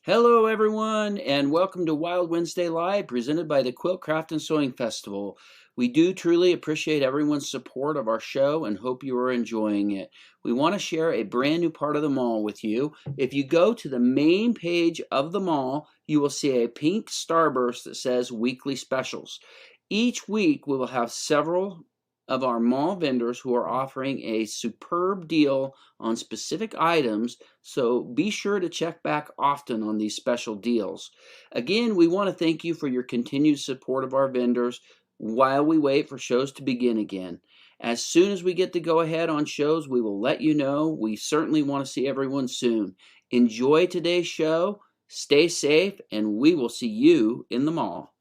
Hello, everyone, and welcome to Wild Wednesday Live, presented by the Quilt Craft and Sewing Festival. We do truly appreciate everyone's support of our show and hope you are enjoying it. We want to share a brand new part of the mall with you. If you go to the main page of the mall, you will see a pink starburst that says Weekly Specials. Each week, we will have several of our mall vendors who are offering a superb deal on specific items, so be sure to check back often on these special deals. Again, we want to thank you for your continued support of our vendors while we wait for shows to begin again. As soon as we get to go ahead on shows, we will let you know. We certainly want to see everyone soon. Enjoy today's show, stay safe, and we will see you in the mall.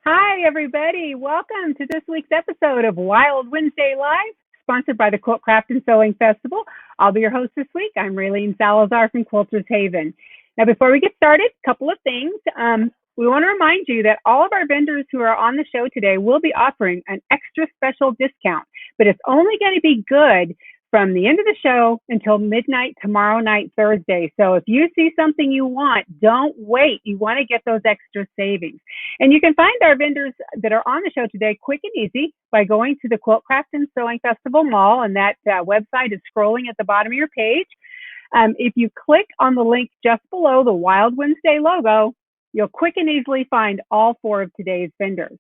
Hi, everybody. Welcome to this week's episode of Wild Wednesday Live, sponsored by the Quilt Craft and Sewing Festival. I'll be your host this week. I'm Raylene Salazar from Quilters Haven. Now, before we get started, a couple of things. We want to remind you that all of our vendors who are on the show today will be offering an extra special discount, but it's only going to be good from the end of the show until midnight tomorrow night, Thursday. So if you see something you want, don't wait. You want to get those extra savings. And you can find our vendors that are on the show today quick and easy by going to the Quilt Craft and Sewing Festival Mall, and that website is scrolling at the bottom of your page. If you click on the link just below the Wild Wednesday logo, you'll quick and easily find all four of today's vendors.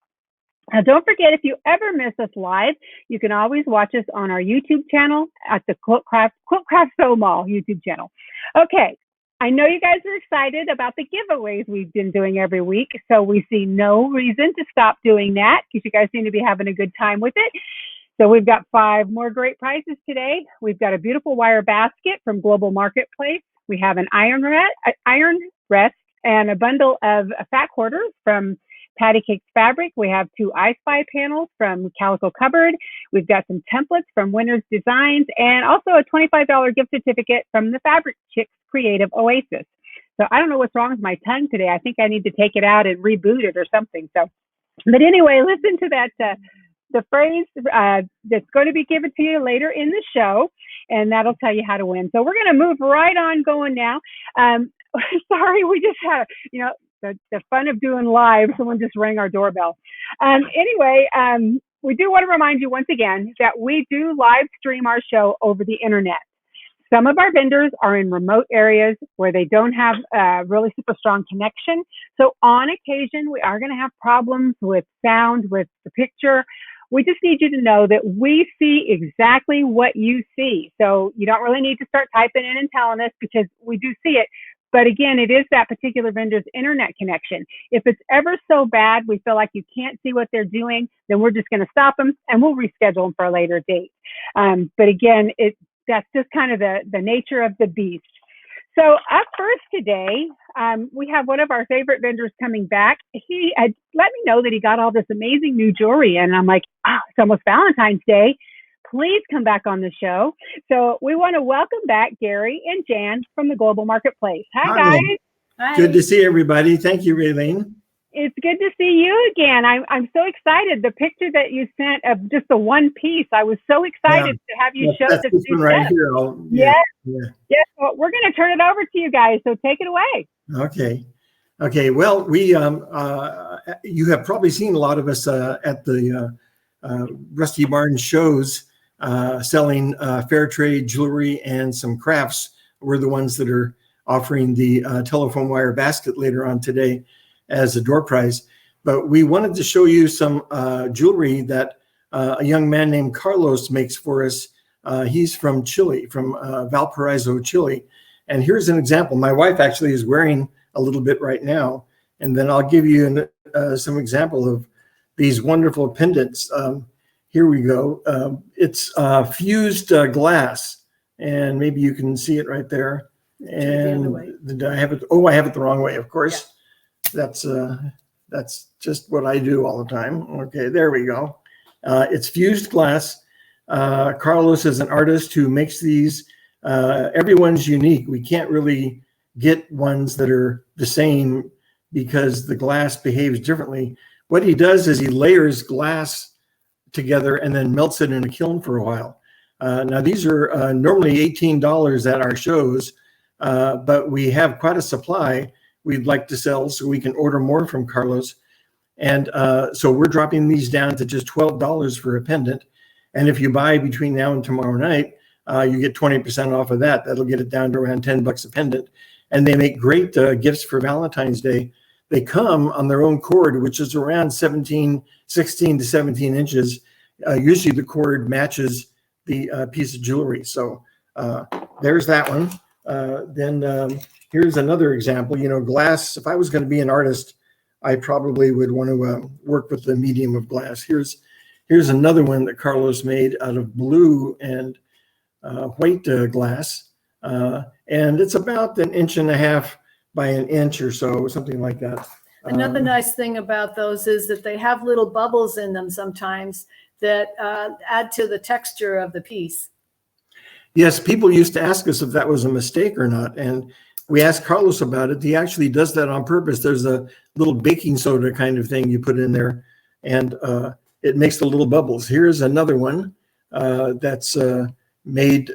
Now, don't forget, if you ever miss us live, you can always watch us on our YouTube channel at the Quilt Craft Sew Mall YouTube channel. Okay, I know you guys are excited about the giveaways we've been doing every week, so we see no reason to stop doing that because you guys seem to be having a good time with it. So we've got 5 more great prizes today. We've got a beautiful wire basket from Global Marketplace. We have an iron rest and a bundle of fat quarters from Patti Cakes Fabric. We have 2 I Spy panels from Calico Cupboard. We've got some templates from Winners Designs and also a $25 gift certificate from the Fabric Chicks Creative Oasis. So I don't know what's wrong with my tongue today. I think I need to take it out and reboot it or something. So, but anyway, listen to that, the phrase that's going to be given to you later in the show, and that'll tell you how to win. So we're going to move right on going now. Sorry, we just had, the fun of doing live, someone just rang our doorbell. Anyway, we do want to remind you once again that we do live stream our show over the internet. Some of our vendors are in remote areas where they don't have a really super strong connection. So on occasion, we are going to have problems with sound, with the picture. We just need you to know that we see exactly what you see. So you don't really need to start typing in and telling us because we do see it. But again, it is that particular vendor's internet connection. If it's ever so bad, we feel like you can't see what they're doing, then we're just going to stop them and we'll reschedule them for a later date. But again, that's just kind of the nature of the beast. So up first today, we have one of our favorite vendors coming back. He had let me know that he got all this amazing new jewelry, and I'm like, it's almost Valentine's Day. Please come back on the show. So we want to welcome back Gary and Jan from the Global Marketplace. Hi, guys. Hi. Good to see everybody. Thank you, Raylene. It's good to see you again. I'm so excited. The picture that you sent of just the one piece, I was so excited to have you show this new one right here. Yes. Well, we're going to turn it over to you guys. So take it away. Okay. Well, we you have probably seen a lot of us at the Rusty Barnes shows selling fair trade jewelry and some crafts. We're the ones that are offering the telephone wire basket later on today as a door prize. But we wanted to show you some jewelry that a young man named Carlos makes for us. He's from Chile, from Valparaiso, Chile. And here's an example. My wife actually is wearing a little bit right now. And then I'll give you some example of these wonderful pendants. Here we go. It's fused glass, and maybe you can see it right there. And I have it the wrong way, of course. Yeah. That's just what I do all the time. Okay, there we go. It's fused glass. Carlos is an artist who makes these. Everyone's unique. We can't really get ones that are the same because the glass behaves differently. What he does is he layers glass together and then melts it in a kiln for a while. Now, these are normally $18 at our shows, but we have quite a supply we'd like to sell so we can order more from Carlos. And so we're dropping these down to just $12 for a pendant. And if you buy between now and tomorrow night, you get 20% off of that. That'll get it down to around $10 a pendant. And they make great gifts for Valentine's Day. They come on their own cord, which is around 16 to 17 inches. Usually the cord matches the piece of jewelry. So there's that one. Then here's another example. Glass. If I was going to be an artist, I probably would want to work with the medium of glass. Here's another one that Carlos made out of blue and white glass. And it's about 1.5 inches by 1 inch or so, something like that. Another nice thing about those is that they have little bubbles in them sometimes that add to the texture of the piece. Yes, people used to ask us if that was a mistake or not. And we asked Carlos about it. He actually does that on purpose. There's a little baking soda kind of thing you put in there, and it makes the little bubbles. Here's another one that's made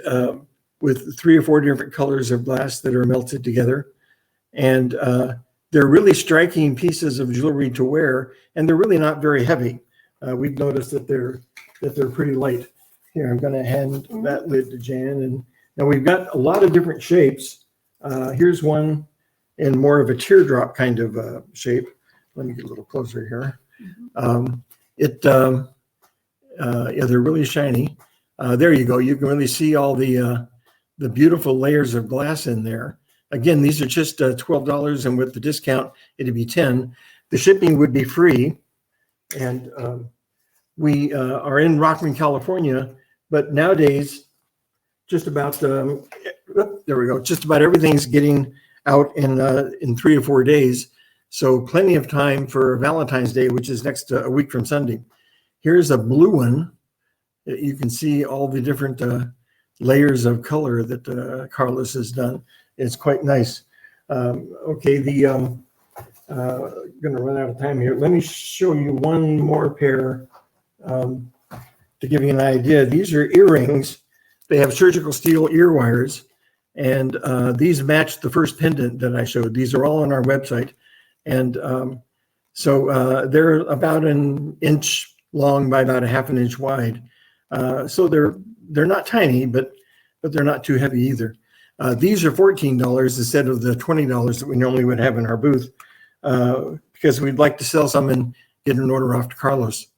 with 3 or 4 different colors of glass that are melted together. And they're really striking pieces of jewelry to wear, and they're really not very heavy. We've noticed that they're pretty light. Here, I'm going to hand that lid to Jan. And now we've got a lot of different shapes. Here's one in more of a teardrop kind of shape. Let me get a little closer here. Yeah, they're really shiny. There you go. You can really see all the beautiful layers of glass in there. Again, these are just $12, and with the discount, it'd be $10. The shipping would be free. And we are in Rockland, California, but nowadays, just about there we go. Just about everything's getting out in 3 or 4 days. So plenty of time for Valentine's Day, which is next a week from Sunday. Here's a blue one. You can see all the different layers of color that Carlos has done. It's quite nice. Okay, going to run out of time here. Let me show you one more pair to give you an idea. These are earrings. They have surgical steel ear wires, and these match the first pendant that I showed. These are all on our website. And so they're about 1 inch long by about 1/2 inch wide. So they're not tiny, but they're not too heavy either. These are $14 instead of the $20 that we normally would have in our booth, because we'd like to sell some and get an order off to Carlos.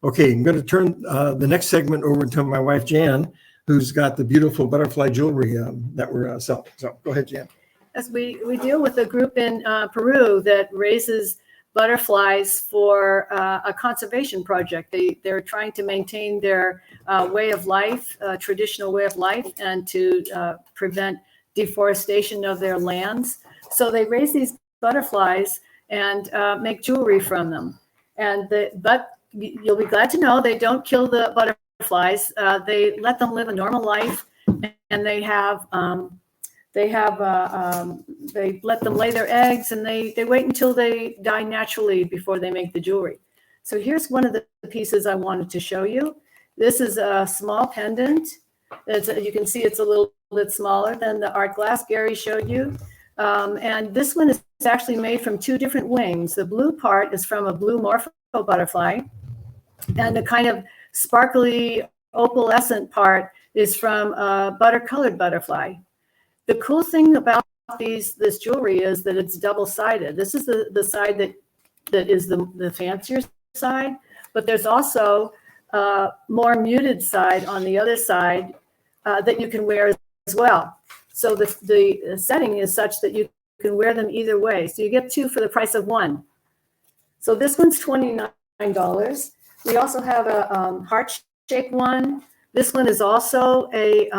Okay, I'm going to turn the next segment over to my wife, Jan, who's got the beautiful butterfly jewelry that we're selling. So go ahead, Jan. As we deal with a group in Peru that raises butterflies for a conservation project. They're trying to maintain their way of life, traditional way of life, and to prevent deforestation of their lands. So they raise these butterflies and make jewelry from them. But you'll be glad to know they don't kill the butterflies. They let them live a normal life, and they let them lay their eggs, and they wait until they die naturally before they make the jewelry. So here's one of the pieces I wanted to show you. This is a small pendant. You can see it's a little bit smaller than the art glass Gary showed you. And this one is actually made from 2 different wings. The blue part is from a blue morpho butterfly, and the kind of sparkly opalescent part is from a butter-colored butterfly. The cool thing about this jewelry is that it's double-sided. This is the side that is the fancier side, but there's also a more muted side on the other side that you can wear as well. So the setting is such that you can wear them either way. So you get 2 for the price of 1. So this one's $29. We also have a heart-shaped one. This one is also a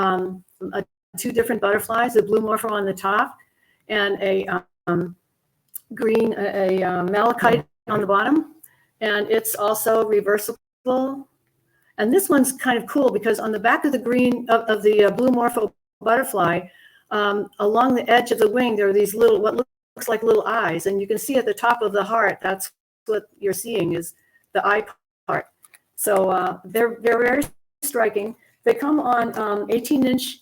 2 different butterflies, a blue morpho on the top and a green, malachite on the bottom. And it's also reversible. And this one's kind of cool because on the back of the green of the blue morpho butterfly, along the edge of the wing, there are these little, what looks like little eyes. And you can see at the top of the heart, that's what you're seeing is the eye part. So they're very striking. They come on 18-inch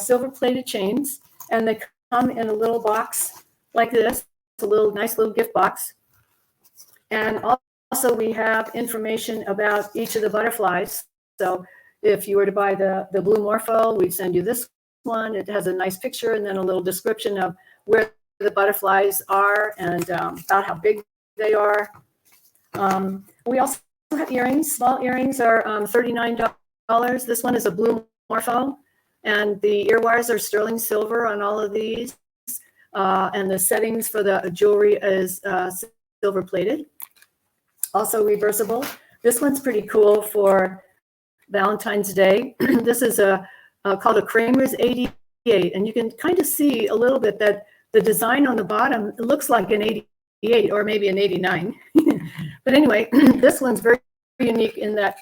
silver-plated chains, and they come in a little box like this. It's a nice little gift box. And also we have information about each of the butterflies. So if you were to buy the blue morpho, we'd send you this one. It has a nice picture and then a little description of where the butterflies are and about how big they are. We also have earrings. Small earrings are $39. This one is a blue morpho, and the ear wires are sterling silver on all of these. And the settings for the jewelry is silver plated. Also reversible. This one's pretty cool for Valentine's Day. This is called a Kramer's 88, and you can kind of see a little bit that the design on the bottom, it looks like an 88 or maybe an 89. But anyway, this one's very unique in that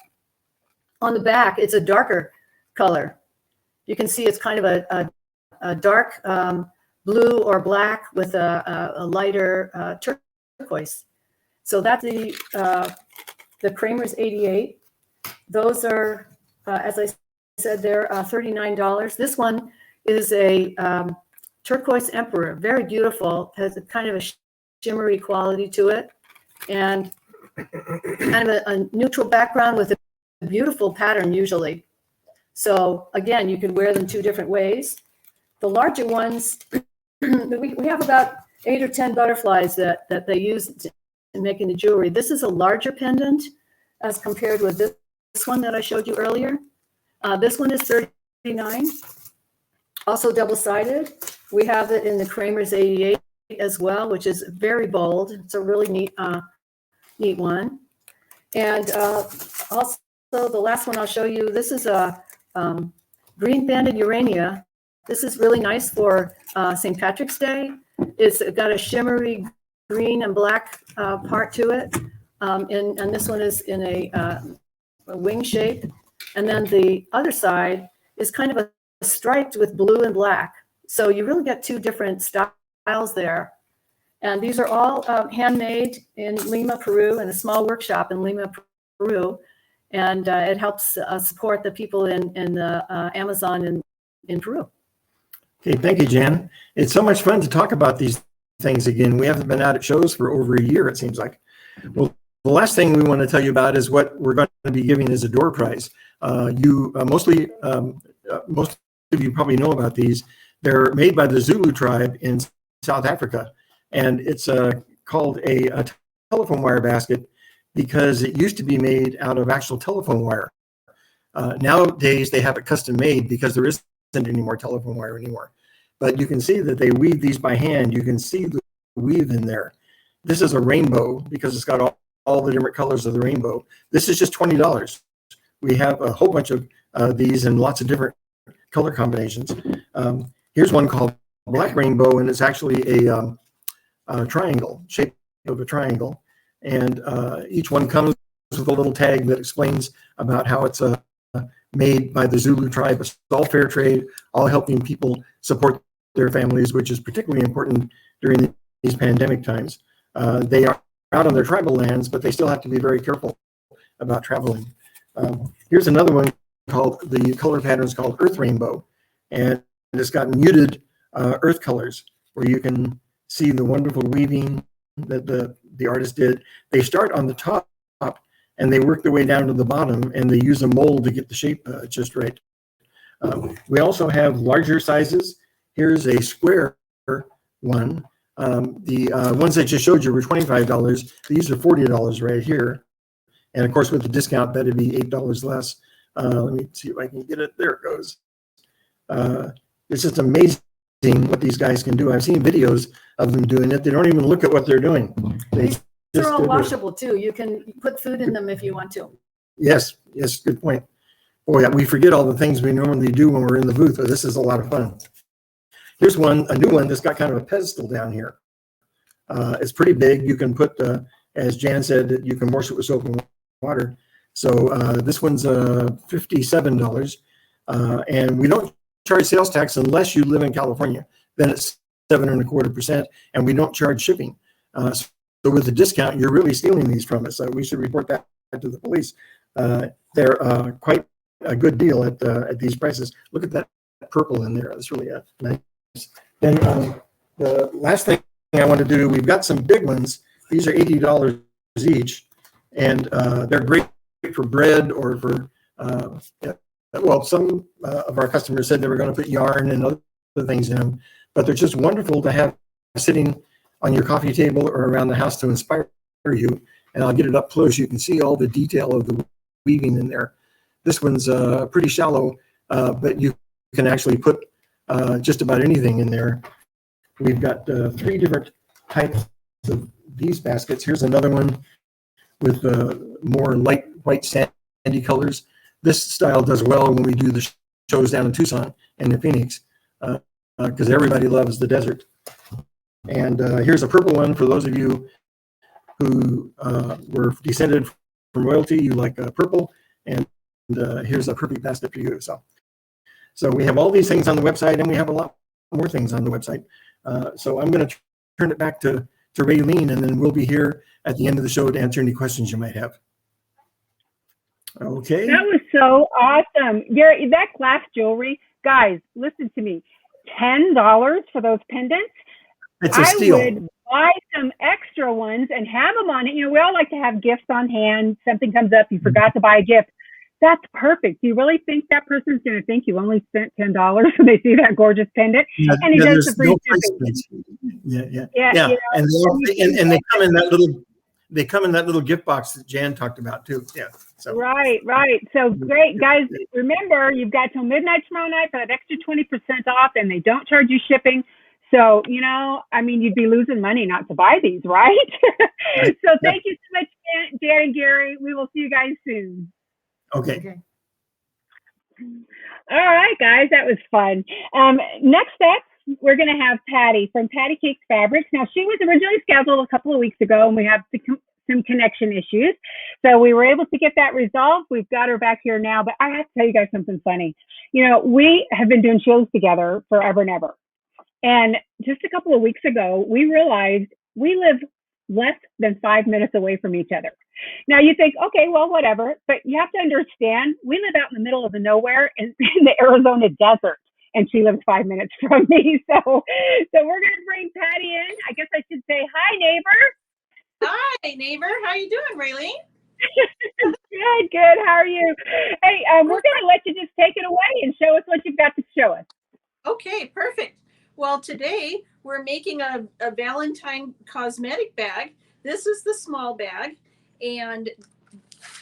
on the back, it's a darker color. You can see it's kind of a dark blue or black with a lighter turquoise. So that's the Kramer's 88. Those are, as I said, they're $39. This one is a turquoise emperor, very beautiful, has a kind of a shimmery quality to it, and kind of a neutral background with a beautiful pattern usually. So again, you can wear them two different ways. The larger ones, we have about 8 or 10 butterflies that they use in making the jewelry. This is a larger pendant as compared with this one that I showed you earlier. This one is $39, also double-sided. We have it in the Kramer's 88 as well, which is very bold. It's a really neat one. And also the last one I'll show you, this is a green banded urania. This is really nice for St. Patrick's Day. It's got a shimmery green and black part to it. And this one is in a wing shape. And then the other side is kind of a striped with blue and black. So you really get two different styles there. And these are all handmade in Lima, Peru, in a small workshop in Lima, Peru. And it helps support the people in the Amazon in Peru. Okay, thank you, Jan. It's so much fun to talk about these things again. We haven't been out at shows for over a year, it seems like. Well, the last thing we want to tell you about is what we're going to be giving as a door prize. Most of you probably know about these. They're made by the Zulu tribe in South Africa, and it's called a telephone wire basket because it used to be made out of actual telephone wire. Nowadays, they have it custom made because there isn't any more telephone wire anymore. But you can see that they weave these by hand. You can see the weave in there. This is a rainbow because it's got all the different colors of the rainbow. This is just $20. We have a whole bunch of these in lots of different color combinations. Here's one called Black Rainbow, and it's actually a triangle, shape of a triangle. And each one comes with a little tag that explains about how it's made by the Zulu tribe. It's all fair trade, all helping people support their families, which is particularly important during these pandemic times. They are out on their tribal lands, but they still have to be very careful about traveling. Here's another one called, the color pattern is called Earth Rainbow, and it's got muted earth colors where you can see the wonderful weaving that the artist did. They start on the top and they work their way down to the bottom, and they use a mold to get the shape just right. We also have larger sizes. Here's a square one. The ones I just showed you were $25. These are $40 right here. And of course, with the discount, that'd be $8 less. Let me see if I can get it. There it goes. It's just amazing what these guys can do. I've seen videos of them doing it. They don't even look at what they're doing. They're all washable too. You can put food in them if you want to. Yes, good point. Boy, we forget all the things we normally do when we're in the booth, but this is a lot of fun. Here's one, a new one that's got kind of a pedestal down here. It's pretty big. You can put, as Jan said, you can wash it with soap and water. So this one's $57, and we don't charge sales tax unless you live in California. Then it's 7.25%, and we don't charge shipping. So with the discount, you're really stealing these from us. So we should report that to the police. They're quite a good deal at these prices. Look at that purple in there. That's really nice. Then the last thing I want to do, we've got some big ones. These are $80 each, and they're great for bread or for well, some of our customers said they were going to put yarn and other things in them, but they're just wonderful to have sitting on your coffee table or around the house to inspire you. And I'll get it up close. You can see all the detail of the weaving in there. This one's pretty shallow, but you can actually put just about anything in there. We've got 3 different types of these baskets. Here's another one with more light white sandy colors. This style does well when we do the shows down in Tucson and in Phoenix, because everybody loves the desert. And here's a purple one for those of you who were descended from royalty. You like purple, and here's a perfect basket for you. So we have all these things on the website, and we have a lot more things on the website. So I'm going to turn it back to Raylene, and then we'll be here at the end of the show to answer any questions you might have. Okay. That was so awesome. Gary, that glass jewelry, guys, listen to me. $10 for those pendants. It's a steal. I would buy some extra ones and have them on it. You know, we all like to have gifts on hand. Something comes up, you forgot to buy a gift. That's perfect. Do you really think that person's going to think you only spent $10 when they see that gorgeous pendant? Yeah, and he does the free no shipping. Yeah. You know, And they come in that little. They come in that little gift box that Jan talked about too. Yeah. So. Right. So great, guys. Remember, you've got till midnight tomorrow night for that extra 20% off, and they don't charge you shipping. So, you know, I mean, you'd be losing money not to buy these, right? So thank you so much, Jan and Gary. We will see you guys soon. Okay. All right, guys, that was fun. Next up, we're going to have Patti from Patti Cakes Fabrics. Now, she was originally scheduled a couple of weeks ago, and we have some connection issues. So we were able to get that resolved. We've got her back here now, but I have to tell you guys something funny. You know, we have been doing shows together forever and ever. And just a couple of weeks ago, we realized we live less than 5 minutes away from each other. Now you think, okay, well, whatever, but you have to understand, we live out in the middle of the nowhere in the Arizona desert, and she lives 5 minutes from me. So we're going to bring Patti in. I guess I should say, hi, neighbor. Hi, neighbor. How you doing, Raylene? Good. How are you? Hey, we're going to let you just take it away and show us what you've got to show us. Okay, perfect. Well, today we're making a Valentine cosmetic bag. This is the small bag, and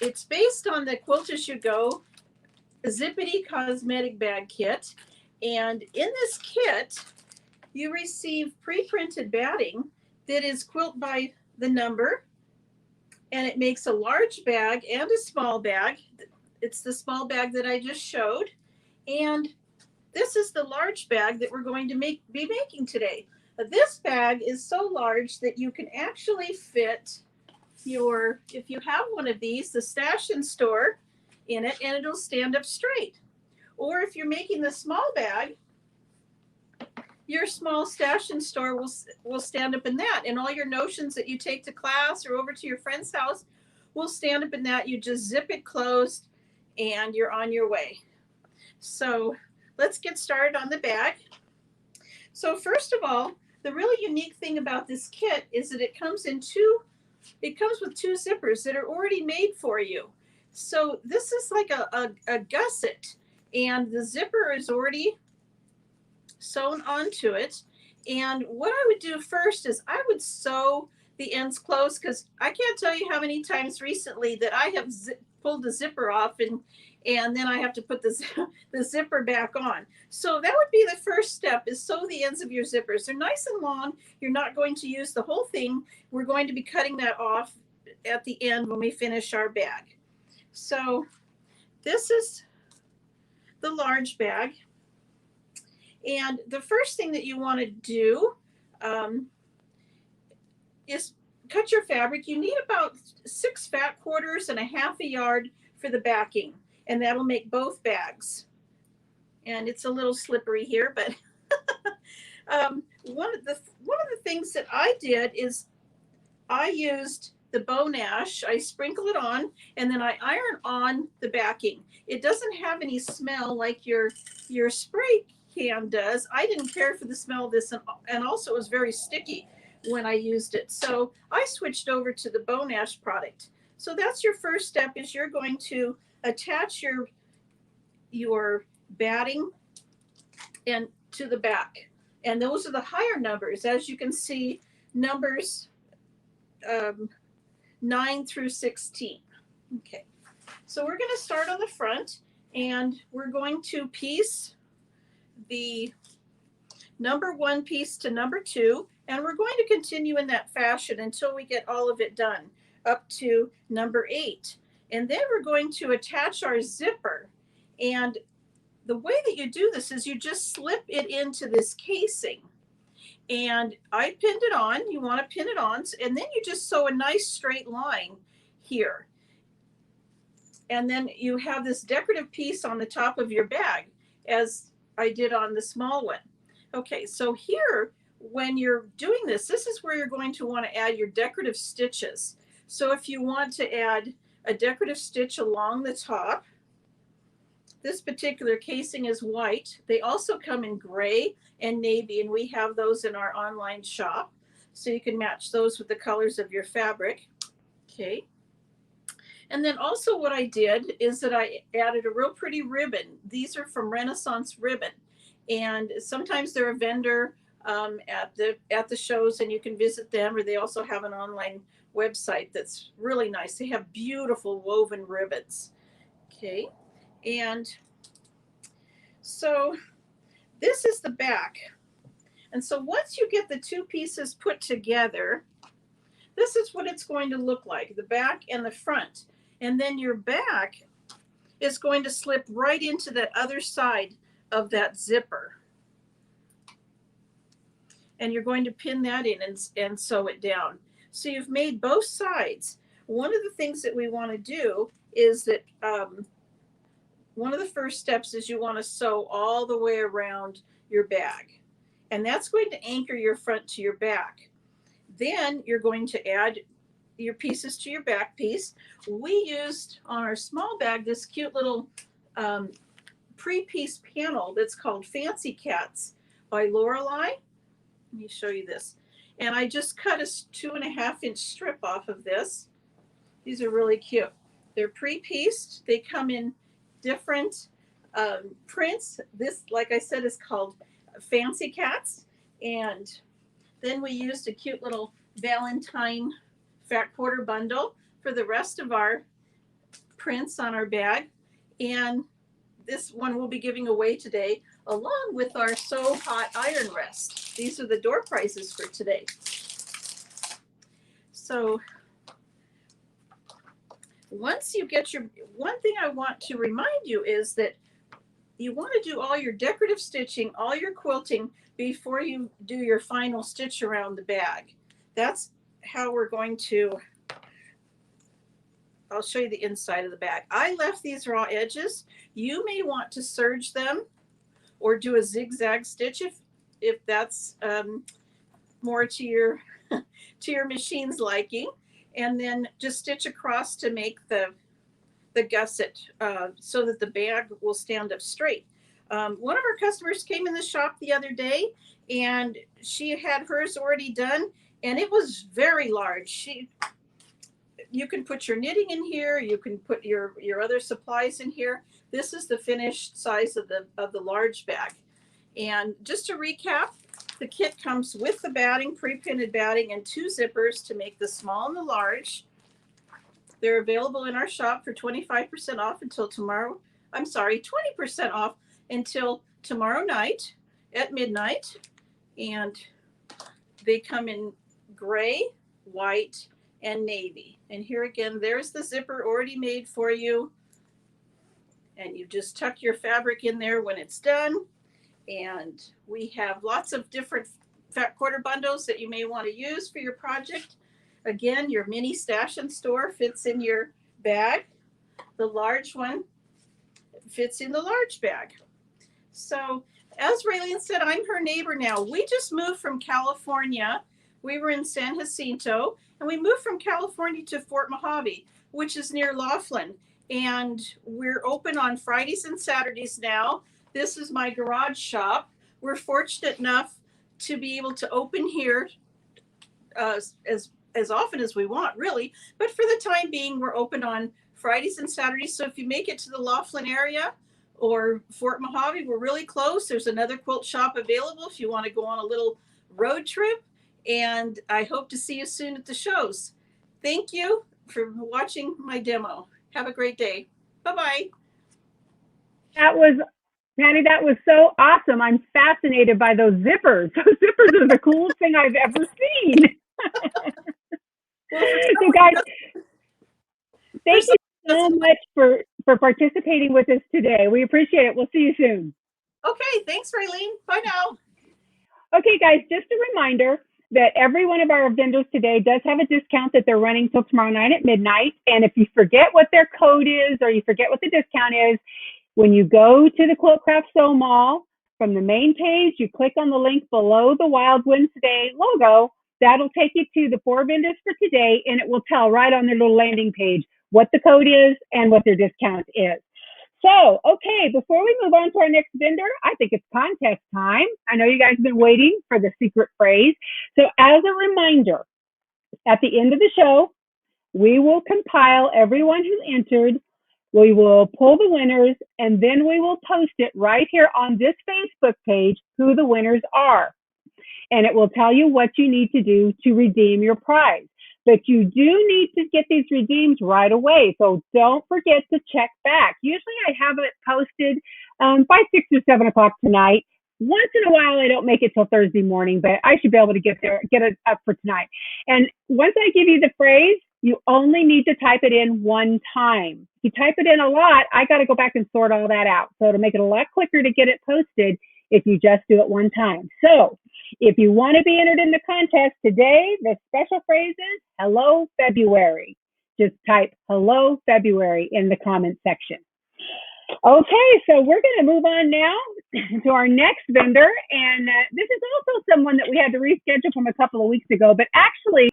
it's based on the Quilt As You Go Zippity Cosmetic Bag Kit. And in this kit, you receive pre-printed batting that is quilt by the number, and it makes a large bag and a small bag. It's the small bag that I just showed, and this is the large bag that we're going to be making today. This bag is so large that you can actually fit if you have one of these, the stash and store in it, and it'll stand up straight. Or if you're making the small bag, your small stash and store will stand up in that. And all your notions that you take to class or over to your friend's house will stand up in that. You just zip it closed and you're on your way. So let's get started on the bag. So first of all, the really unique thing about this kit is that it comes with 2 zippers that are already made for you. So this is like a gusset, and the zipper is already sewn onto it. And what I would do first is I would sew the ends close, because I can't tell you how many times recently that I have pulled the zipper off and then I have to put the zipper back on. So that would be the first step, is sew the ends of your zippers. They're nice and long. You're not going to use the whole thing. We're going to be cutting that off at the end when we finish our bag. So this is the large bag. And the first thing that you want to do is cut your fabric. You need about 6 fat quarters and a half a yard for the backing, and that'll make both bags. And it's a little slippery here, but one of the things that I did is I used the bone ash, I sprinkle it on, and then I iron on the backing. It doesn't have any smell like your spray can does. I didn't care for the smell of this, and also it was very sticky when I used it. So I switched over to the bone ash product. So that's your first step, is you're going to attach your batting and to the back. And those are the higher numbers. As you can see, numbers 9 through 16. Okay, so we're going to start on the front, and we're going to piece the number 1 piece to number 2, and we're going to continue in that fashion until we get all of it done up to number 8. And then we're going to attach our zipper, and the way that you do this is you just slip it into this casing. And I pinned it on. You want to pin it on, and then you just sew a nice straight line here. And then you have this decorative piece on the top of your bag, as I did on the small one. Okay, so here, when you're doing this, this is where you're going to want to add your decorative stitches. So if you want to add a decorative stitch along the top, this particular casing is white. They also come in gray and navy, and we have those in our online shop. So you can match those with the colors of your fabric. Okay. And then also what I did is that I added a real pretty ribbon. These are from Renaissance Ribbon. And sometimes they're a vendor at the shows, and you can visit them, or they also have an online website that's really nice. They have beautiful woven ribbons. Okay. And so this is the back. And so once you get the 2 pieces put together, this is what it's going to look like, the back and the front. And then your back is going to slip right into that other side of that zipper. And you're going to pin that in and sew it down. So you've made both sides. One of the things that we want to do is that one of the first steps is you want to sew all the way around your bag. And that's going to anchor your front to your back. Then you're going to add your pieces to your back piece. We used on our small bag this cute little pre-piece panel that's called Fancy Cats by Lorelei. Let me show you this. And I just cut a 2.5-inch strip off of this. These are really cute. They're pre-pieced. They come in different prints. This, like I said, is called Fancy Cats. And then we used a cute little Valentine fat quarter bundle for the rest of our prints on our bag. And this one we'll be giving away today, along with our So Hot iron rest. These are the door prizes for today. So once you get your, one thing I want to remind you is that you want to do all your decorative stitching, all your quilting before you do your final stitch around the bag. That's how we're going to, I'll show you the inside of the bag. I left these raw edges. You may want to serge them or do a zigzag stitch if that's more to your to your machine's liking, and then just stitch across to make the gusset so that the bag will stand up straight. One of our customers came in the shop the other day, and she had hers already done, and it was very large. You can put your knitting in here. You can put your other supplies in here. This is the finished size of the large bag. And just to recap, the kit comes with the batting, pre-printed batting, and 2 zippers to make the small and the large. They're available in our shop for 25% off until tomorrow. I'm sorry, 20% off until tomorrow night at midnight. And they come in gray, white, and navy. And here again, there's the zipper already made for you. And you just tuck your fabric in there when it's done. And we have lots of different fat quarter bundles that you may want to use for your project. Again, your mini stash and store fits in your bag. The large one fits in the large bag. So as Raylene said, I'm her neighbor now. We just moved from California. We were in San Jacinto, And we moved from California to Fort Mojave, which is near Laughlin. And we're open on Fridays and Saturdays now. This is my garage shop. We're fortunate enough to be able to open here as often as we want, really. But for the time being, we're open on Fridays and Saturdays. So if you make it to the Laughlin area or Fort Mojave, we're really close. There's another quilt shop available if you want to go on a little road trip. And I hope to see you soon at the shows. Thank you for watching my demo. Have a great day. Bye-bye. That was, Patty, that was so awesome. I'm fascinated by those zippers. Those zippers are the coolest thing I've ever seen. So guys, thank you so much for participating with us today. We appreciate it. We'll see you soon. Okay, thanks, Raylene. Bye now. Okay, guys, just a reminder that every one of our vendors today does have a discount that they're running till tomorrow night at midnight. And if you forget what their code is or you forget what the discount is, when you go to the Quilt Craft Sew Mall, from the main page, you click on the link below the Wild Wednesday logo. That'll take you to the 4 vendors for today, and it will tell right on their little landing page what the code is and what their discount is. So, okay, before we move on to our next vendor, I think it's contest time. I know you guys have been waiting for the secret phrase. So as a reminder, at the end of the show, we will compile everyone who entered. We will pull the winners, and then we will post it right here on this Facebook page who the winners are. And it will tell you what you need to do to redeem your prize. But you do need to get these redeemed right away. So don't forget to check back. Usually I have it posted by 6 or 7 o'clock tonight. Once in a while, I don't make it till Thursday morning, but I should be able to get it up for tonight. And once I give you the phrase, you only need to type it in one time. If you type it in a lot, I got to go back and sort all that out. So to make it a lot quicker to get it posted, if you just do it one time. So if you want to be entered in the contest today, the special phrase is Hello February. Just type Hello February in the comment section. Okay, so we're going to move on now to our next vendor. And this is also someone that we had to reschedule from a couple of weeks ago, but actually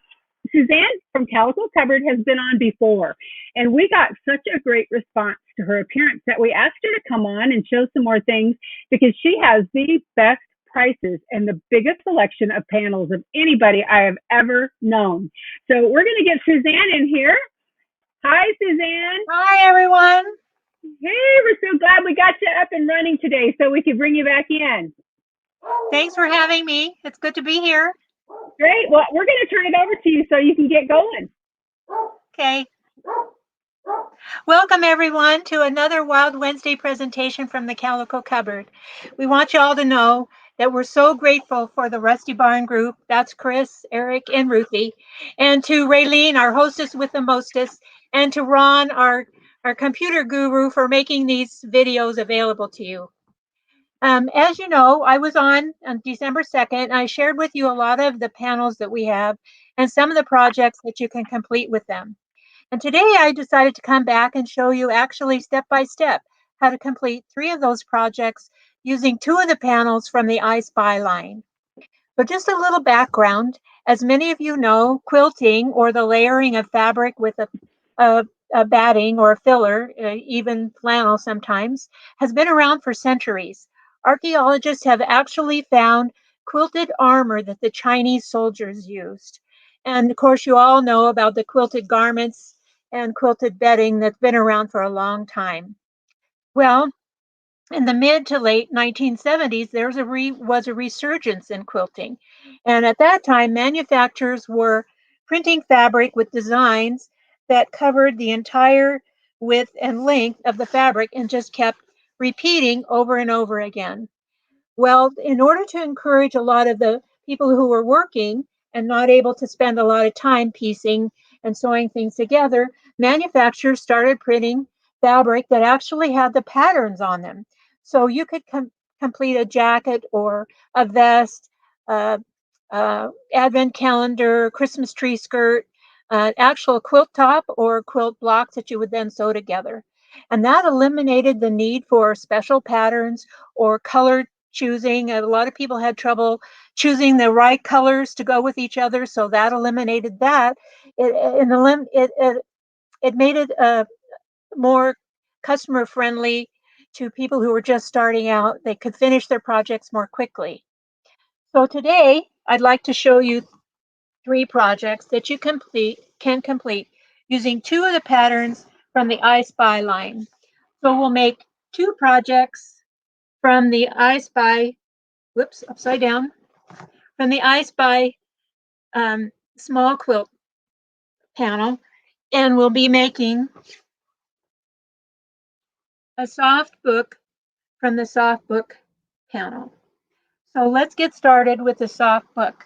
Suzanne from Calico Cupboard has been on before, and we got such a great response to her appearance that we asked her to come on and show some more things because she has the best prices and the biggest selection of panels of anybody I have ever known. So we're going to get Suzanne in here. Hi, Suzanne. Hi, everyone. Hey, we're so glad we got you up and running today so we could bring you back in. Thanks for having me. It's good to be here. Great. Well, we're going to turn it over to you so you can get going. Okay. Welcome, everyone, to another Wild Wednesday presentation from the Calico Cupboard. We want you all to know that we're so grateful for the Rusty Barn group. That's Chris, Eric, and Ruthie. And to Raylene, our hostess with the mostest. And to Ron, our computer guru, for making these videos available to you. As you know, I was on December 2nd. I shared with you a lot of the panels that we have and some of the projects that you can complete with them. And today I decided to come back and show you actually step by step how to complete 3 of those projects using 2 of the panels from the I Spy line. But just a little background, as many of you know, quilting or the layering of fabric with a batting or a filler, even flannel sometimes, has been around for centuries. Archaeologists have actually found quilted armor that the Chinese soldiers used. And of course, you all know about the quilted garments and quilted bedding that's been around for a long time. Well, in the mid to late 1970s, there was a resurgence in quilting. And at that time, manufacturers were printing fabric with designs that covered the entire width and length of the fabric and just kept repeating over and over again. Well, in order to encourage a lot of the people who were working and not able to spend a lot of time piecing and sewing things together, manufacturers started printing fabric that actually had the patterns on them. So you could complete a jacket or a vest, advent calendar, Christmas tree skirt, actual quilt top or quilt blocks that you would then sew together. And that eliminated the need for special patterns or colored choosing. A lot of people had trouble choosing the right colors to go with each other, so that eliminated that. It made it more customer friendly to people who were just starting out. They could finish their projects more quickly. So today, I'd like to show you 3 projects that you can complete using 2 of the patterns from the I Spy line. So we'll make 2 projects from the I Spy, whoops, upside down, from the I Spy small quilt panel, and we'll be making a soft book from the soft book panel. So let's get started with the soft book.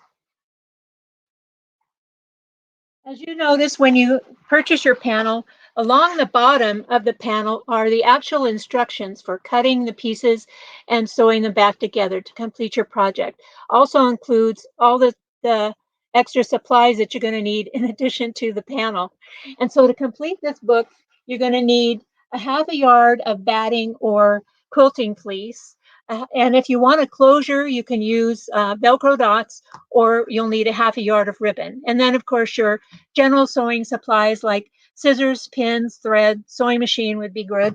As you notice, when you purchase your panel, along the bottom of the panel are the actual instructions for cutting the pieces and sewing them back together to complete your project. Also includes all the extra supplies that you're going to need in addition to the panel. And so to complete this book, you're going to need a half a yard of batting or quilting fleece. And if you want a closure, you can use Velcro dots, or you'll need a half a yard of ribbon. And then, of course, your general sewing supplies like scissors, pins, thread, sewing machine would be good.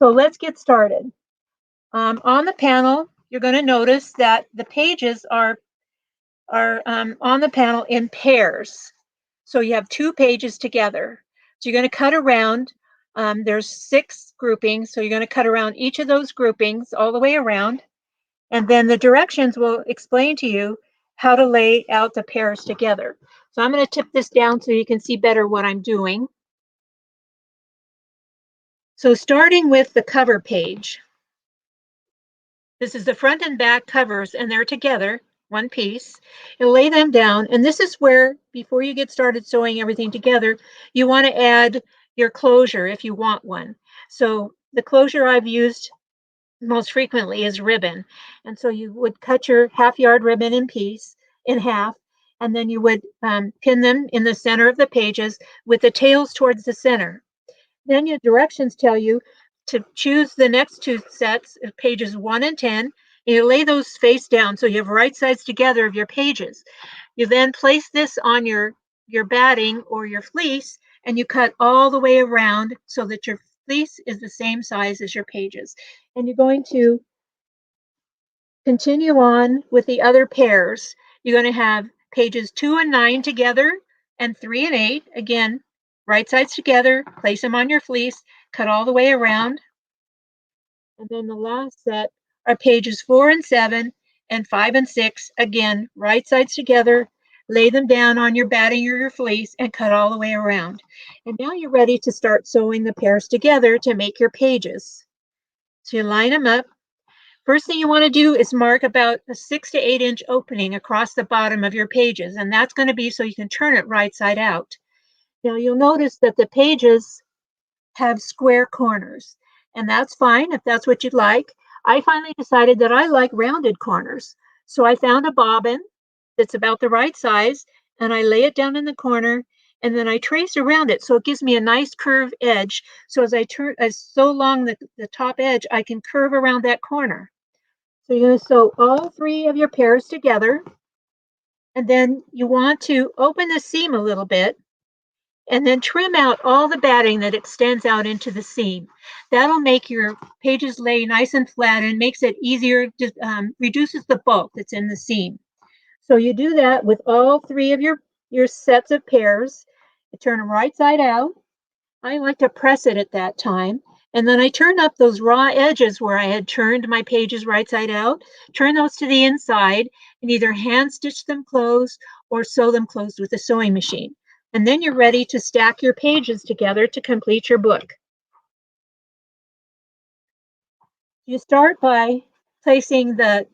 So let's get started. On the panel, you're going to notice that the pages are on the panel in pairs. So you have 2 pages together. So you're going to cut around. There's 6 groupings, so you're going to cut around each of those groupings all the way around. And then the directions will explain to you how to lay out the pairs together. So I'm going to tip this down so you can see better what I'm doing. So starting with the cover page. This is the front and back covers, and they're together, one piece. You'll lay them down, and this is where, before you get started sewing everything together, you want to add your closure if you want one. So the closure I've used most frequently is ribbon. And so you would cut your half-yard ribbon in half, and then you would pin them in the center of the pages with the tails towards the center. Then your directions tell you to choose the next 2 sets of pages 1 and 10, and you lay those face down so you have right sides together of your pages. You then place this on your batting or your fleece, and you cut all the way around so that your fleece is the same size as your pages. And you're going to continue on with the other pairs. You're going to have pages 2 and 9 together, and 3 and 8, again, right sides together, place them on your fleece, cut all the way around. And then the last set are pages 4 and 7, and 5 and 6, again, right sides together, lay them down on your batting or your fleece, and cut all the way around. And now you're ready to start sewing the pairs together to make your pages. So you line them up. First thing you want to do is mark about a 6 to 8 inch opening across the bottom of your pages, and that's going to be so you can turn it right side out. Now you'll notice that the pages have square corners, and that's fine if that's what you'd like. I finally decided that I like rounded corners, so I found a bobbin that's about the right size, and I lay it down in the corner, and then I trace around it so it gives me a nice curved edge. So as I sew along the top edge, I can curve around that corner. So you're going to sew all 3 of your pairs together, and then you want to open the seam a little bit and then trim out all the batting that extends out into the seam. That'll make your pages lay nice and flat and makes it easier, reduces the bulk that's in the seam. So you do that with all 3 of your sets of pairs. You turn them right side out. I like to press it at that time. And then I turn up those raw edges where I had turned my pages right side out, turn those to the inside, and either hand stitch them closed or sew them closed with a sewing machine. And then you're ready to stack your pages together to complete your book. You start by placing the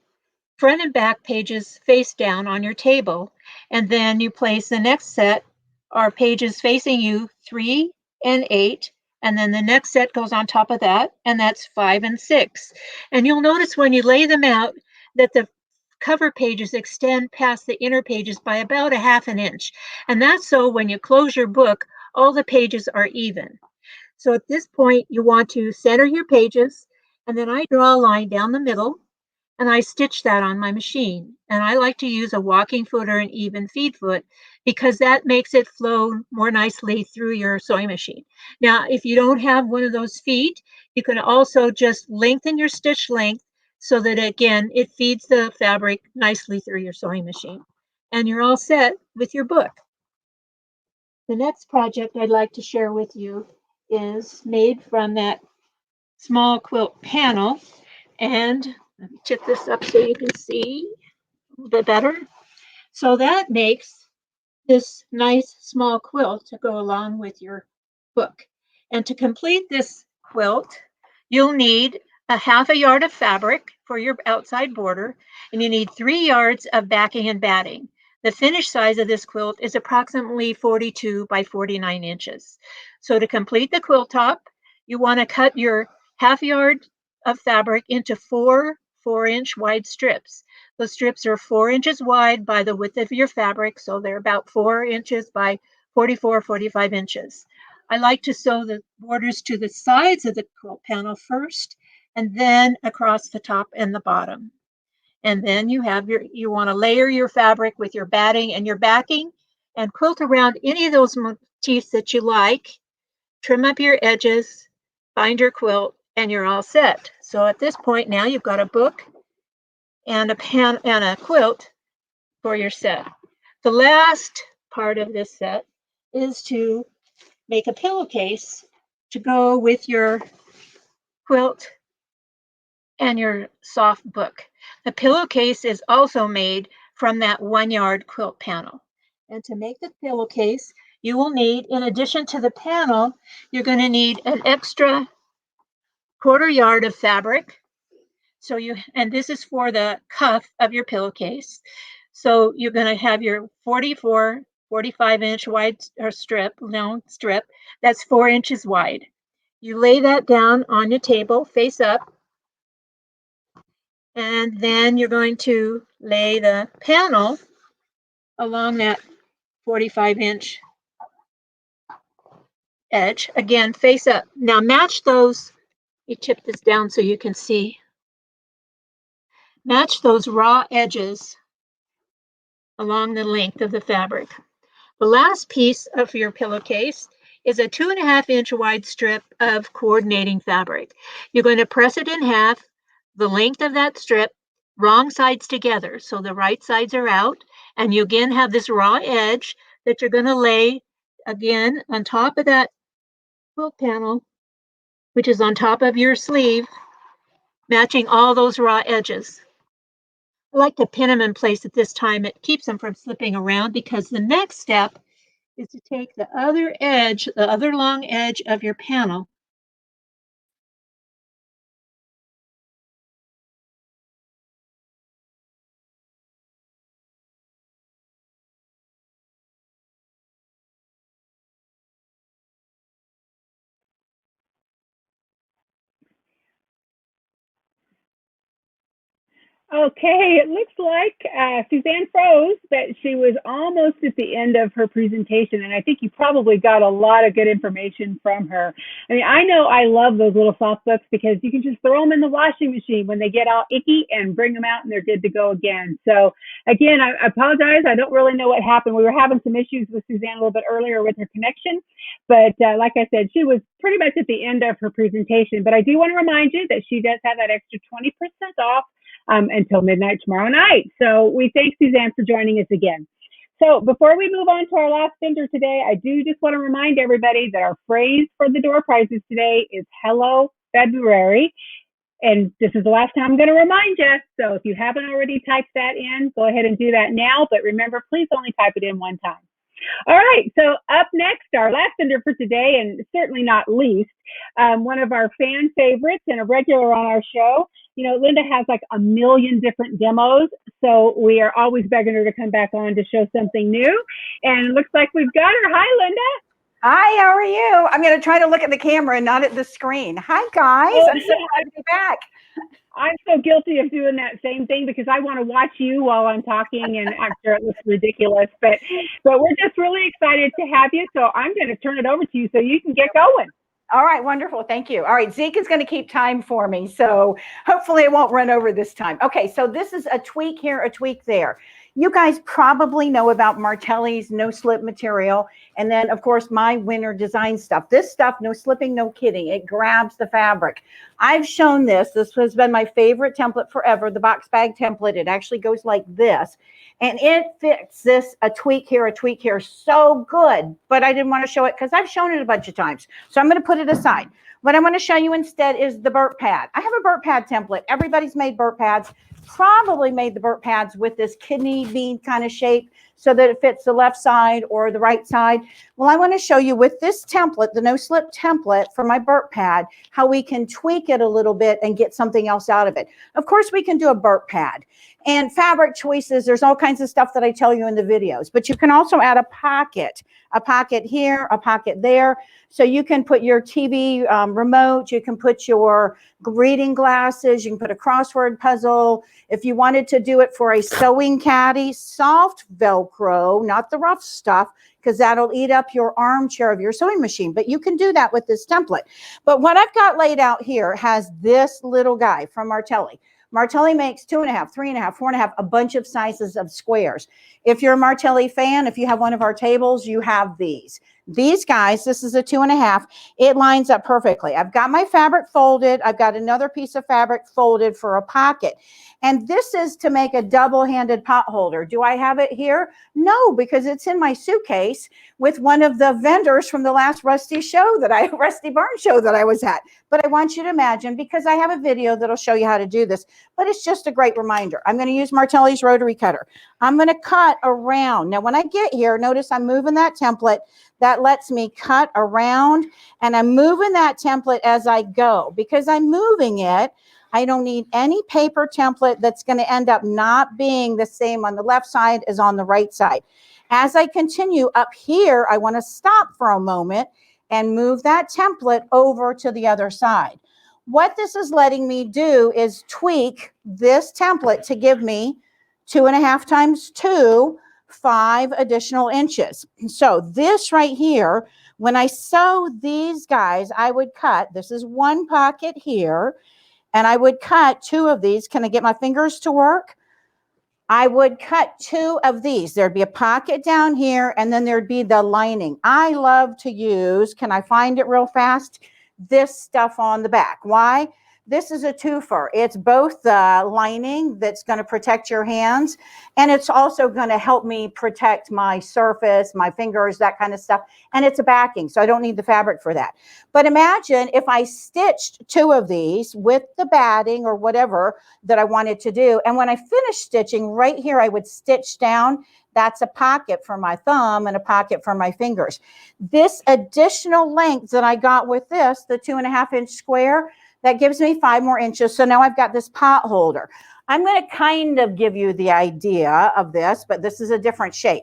front and back pages face down on your table, and then you place the next set are pages facing you 3 and 8, and then the next set goes on top of that, and that's 5 and 6. And you'll notice when you lay them out that the cover pages extend past the inner pages by about a half an inch, and that's so when you close your book, all the pages are even. So at this point, you want to center your pages, and then I draw a line down the middle. and I stitch that on my machine. And I like to use a walking foot or an even feed foot because that makes it flow more nicely through your sewing machine. Now, if you don't have one of those feet, you can also just lengthen your stitch length so that, again, it feeds the fabric nicely through your sewing machine. And you're all set with your book. The next project I'd like to share with you is made from that small quilt panel. And let me tip this up so you can see a little bit better. So that makes this nice small quilt to go along with your book. And to complete this quilt, you'll need a half a yard of fabric for your outside border, and you need 3 yards of backing and batting. The finished size of this quilt is approximately 42 by 49 inches. So to complete the quilt top, you want to cut your half yard of fabric into 4-inch wide strips. The strips are 4 inches wide by the width of your fabric, so they're about 4 inches by 45 inches. I like to sew the borders to the sides of the quilt panel first, and then across the top and the bottom. And then you want to layer your fabric with your batting and your backing, and quilt around any of those motifs that you like. Trim up your edges, bind your quilt, and you're all set. So at this point now you've got a book and a quilt for your set. The last part of this set is to make a pillowcase to go with your quilt and your soft book. The pillowcase is also made from that 1 yard quilt panel. And to make the pillowcase, you will need, in addition to the panel, you're going to need an extra 1/4 yard of fabric. And this is for the cuff of your pillowcase. So you're going to have your 45 inch wide long strip that's 4 inches wide. You lay that down on your table face up, and then you're going to lay the panel along that 45-inch edge, again face up. Now match those, you tip this down so you can see, match those raw edges along the length of the fabric. The last piece of your pillowcase is a 2.5-inch wide strip of coordinating fabric. You're going to press it in half, the length of that strip, wrong sides together. So the right sides are out, and you again have this raw edge that you're going to lay again on top of that quilt panel, which is on top of your sleeve, matching all those raw edges. I like to pin them in place at this time. It keeps them from slipping around because the next step is to take the other edge, the other long edge of your panel, Okay, it looks like Suzanne froze, but she was almost at the end of her presentation, and I think you probably got a lot of good information from her. I mean, I know I love those little soft books because you can just throw them in the washing machine when they get all icky and bring them out and they're good to go again. So again, I apologize. I don't really know what happened. We were having some issues with Suzanne a little bit earlier with her connection, but like I said, she was pretty much at the end of her presentation. But I do want to remind you that she does have that extra 20% off until midnight tomorrow night. So we thank Suzanne for joining us again. So before we move on to our last vendor today, I do just want to remind everybody that our phrase for the door prizes today is Hello February. And this is the last time I'm going to remind you. So if you haven't already typed that in, go ahead and do that now. But remember, please only type it in one time. All right, so up next, our last vendor for today, and certainly not least, one of our fan favorites and a regular on our show. You know, Linda has like a million different demos, so we are always begging her to come back on to show something new. And it looks like we've got her. Hi, Linda. Hi, how are you? I'm going to try to look at the camera and not at the screen. Hi, guys. Oh, I'm so glad to be back. I'm so guilty of doing that same thing because I want to watch you while I'm talking, and I'm sure it looks ridiculous. But we're just really excited to have you. So I'm going to turn it over to you so you can get going. All right, wonderful. Thank you. All right, Zeke is going to keep time for me, so hopefully it won't run over this time. Okay, so this is a tweak here, a tweak there. You guys probably know about Martelli's no slip material, and then of course my winter design stuff. This stuff, no slipping, no kidding. It grabs the fabric. I've shown this. This has been my favorite template forever, the box bag template. It actually goes like this. And it fits this, a tweak here, so good. But I didn't want to show it because I've shown it a bunch of times. So I'm going to put it aside. What I'm going to show you instead is the burp pad. I have a burp pad template. Everybody's made burp pads. Probably made the burp pads with this kidney bean kind of shape so that it fits the left side or the right side. Well, I want to show you with this template, the no slip template for my burp pad, how we can tweak it a little bit and get something else out of it. Of course, we can do a burp pad. And fabric choices, there's all kinds of stuff that I tell you in the videos, but you can also add a pocket here, a pocket there. So you can put your TV remote, you can put your reading glasses, you can put a crossword puzzle. If you wanted to do it for a sewing caddy, soft Velcro, not the rough stuff, because that'll eat up your armchair of your sewing machine. But you can do that with this template. But what I've got laid out here has this little guy from Martelli. Martelli makes 2.5, 3.5, 4.5, a bunch of sizes of squares. If you're a Martelli fan, if you have one of our tables, you have these. These guys, this is a 2.5. It lines up perfectly. I've got my fabric folded. I've got another piece of fabric folded for a pocket. And this is to make a double-handed pot holder. Do I have it here? No, because it's in my suitcase with one of the vendors from the last Rusty Barn show that I was at. But I want you to imagine, because I have a video that'll show you how to do this, but it's just a great reminder. I'm going to use Martelli's rotary cutter. I'm going to cut around. Now, when I get here, notice I'm moving that template. That lets me cut around, and I'm moving that template as I go. Because I'm moving it, I don't need any paper template that's going to end up not being the same on the left side as on the right side. As I continue up here, I want to stop for a moment and move that template over to the other side. What this is letting me do is tweak this template to give me 2.5 times 2, 5 additional inches. So this right here, when I sew these guys, I would cut, this is one pocket here, and I would cut 2 of these. Can I get my fingers to work? I would cut 2 of these. There'd be a pocket down here, and then there'd be the lining. I love to use, can I find it real fast? This stuff on the back. Why? This is a twofer. It's both the lining that's going to protect your hands, and it's also going to help me protect my surface, my fingers, that kind of stuff. And it's a backing, so I don't need the fabric for that. But imagine if I stitched 2 of these with the batting or whatever that I wanted to do. And when I finished stitching, right here, I would stitch down. That's a pocket for my thumb and a pocket for my fingers. This additional length that I got with this, the 2.5-inch square, that gives me 5 more inches. So now I've got this pot holder. I'm going to kind of give you the idea of this, but this is a different shape.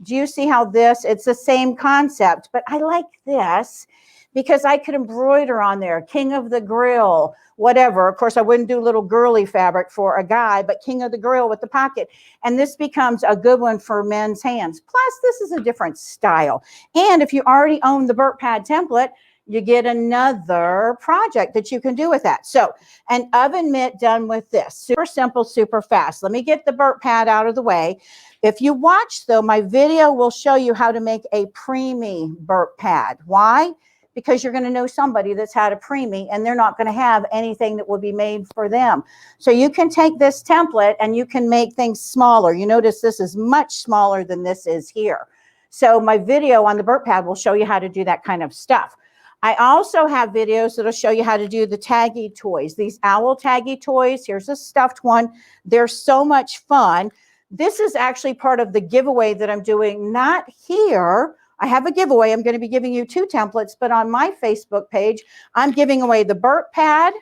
Do you see how this, it's the same concept, but I like this because I could embroider on there, King of the Grill, whatever. Of course, I wouldn't do little girly fabric for a guy, but King of the Grill with the pocket. And this becomes a good one for men's hands. Plus, this is a different style. And if you already own the burp pad template, you get another project that you can do with that. So an oven mitt done with this. Super simple, super fast. Let me get the burp pad out of the way. If you watch, though, my video will show you how to make a preemie burp pad. Why? Because you're going to know somebody that's had a preemie, and they're not going to have anything that will be made for them. So you can take this template and you can make things smaller. You notice this is much smaller than this is here. So my video on the burp pad will show you how to do that kind of stuff. I also have videos that'll show you how to do the taggy toys. These owl taggy toys, here's a stuffed one. They're so much fun. This is actually part of the giveaway that I'm doing, not here. I have a giveaway. I'm going to be giving you 2 templates, but on my Facebook page, I'm giving away the burp pad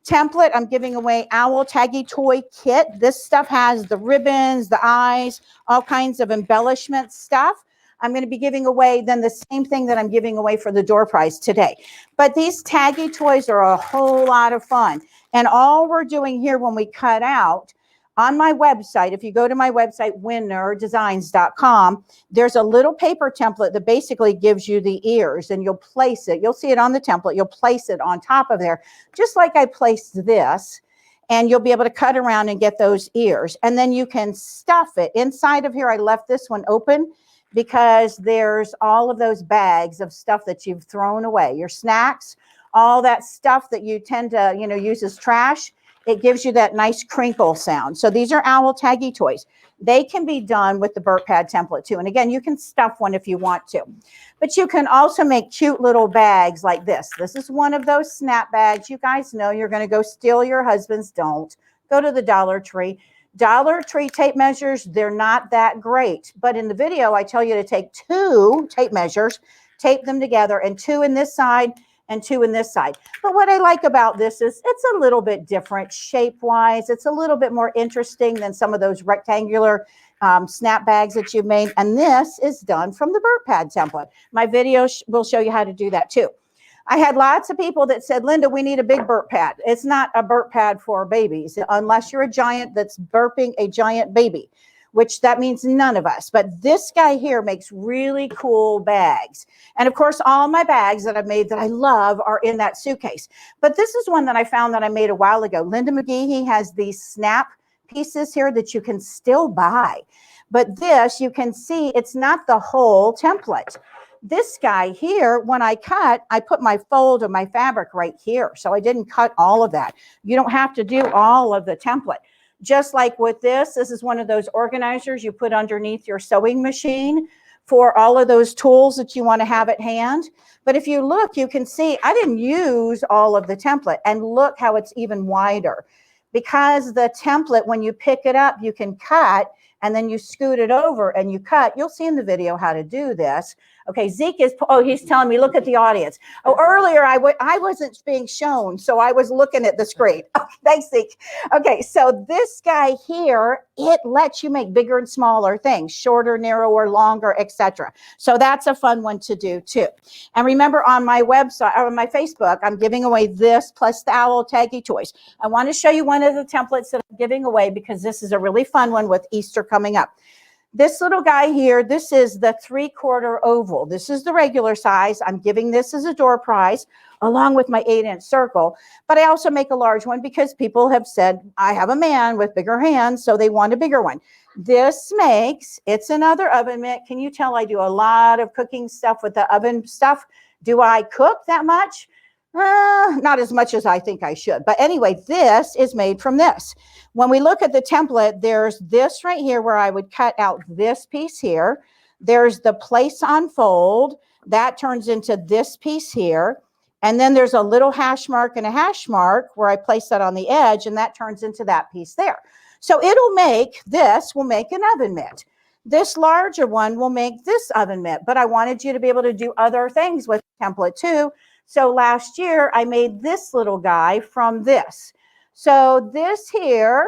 template. I'm giving away owl taggy toy kit. This stuff has the ribbons, the eyes, all kinds of embellishment stuff. I'm going to be giving away then the same thing that I'm giving away for the door prize today. But these taggy toys are a whole lot of fun. And all we're doing here when we cut out, On my website, if you go to my website, winnerdesigns.com, there's a little paper template that basically gives you the ears, and you'll place it. You'll see it on the template. You'll place it on top of there, just like I placed this, and you'll be able to cut around and get those ears. And then you can stuff it. Inside of here, I left this one open because there's all of those bags of stuff that you've thrown away, your snacks, all that stuff that you tend to, use as trash. It gives you that nice crinkle sound. So these are owl taggy toys. They can be done with the burp pad template too. And again, you can stuff one if you want to. But you can also make cute little bags like this. This is one of those snap bags. You guys know you're going to go steal your husband's. Don't. Go to the Dollar Tree. Dollar Tree tape measures, they're not that great. But in the video, I tell you to take 2 tape measures, tape them together, and 2 in this side, and 2 in this side. But what I like about this is it's a little bit different shape-wise. It's a little bit more interesting than some of those rectangular snap bags that you've made. And this is done from the burp pad template. My video will show you how to do that too. I had lots of people that said, Linda, we need a big burp pad. It's not a burp pad for babies, unless you're a giant that's burping a giant baby, which that means none of us. But this guy here makes really cool bags. And of course, all my bags that I've made that I love are in that suitcase. But this is one that I found that I made a while ago. Linda McGee has these snap pieces here that you can still buy. But this, you can see it's not the whole template. This guy here, when I cut, I put my fold of my fabric right here. So I didn't cut all of that. You don't have to do all of the template. Just like with this is one of those organizers you put underneath your sewing machine for all of those tools that you want to have at hand. But if you look, you can see I didn't use all of the template, and look how it's even wider. Because the template, when you pick it up, you can cut, and then you scoot it over and you cut. You'll see in the video how to do this. Okay, Zeke is, he's telling me, look at the audience. Oh, earlier I wasn't being shown, so I was looking at the screen. Okay, thanks, Zeke. Okay, so this guy here, it lets you make bigger and smaller things, shorter, narrower, longer, etc. So that's a fun one to do too. And remember, on my website, or on my Facebook, I'm giving away this plus the owl taggy toys. I want to show you one of the templates that I'm giving away because this is a really fun one with Easter coming up. This little guy here, this is the 3/4 oval. This is the regular size. I'm giving this as a door prize along with my 8-inch circle. But I also make a large one because people have said, I have a man with bigger hands, so they want a bigger one. This makes, it's another oven mitt. Can you tell I do a lot of cooking stuff with the oven stuff? Do I cook that much? Not as much as I think I should. But anyway, this is made from this. When we look at the template, there's this right here where I would cut out this piece here. There's the place on fold. That turns into this piece here. And then there's a little hash mark and a hash mark where I place that on the edge, and that turns into that piece there. So it'll make, this will make an oven mitt. This larger one will make this oven mitt. But I wanted you to be able to do other things with the template too. So last year I made this little guy from this. So this here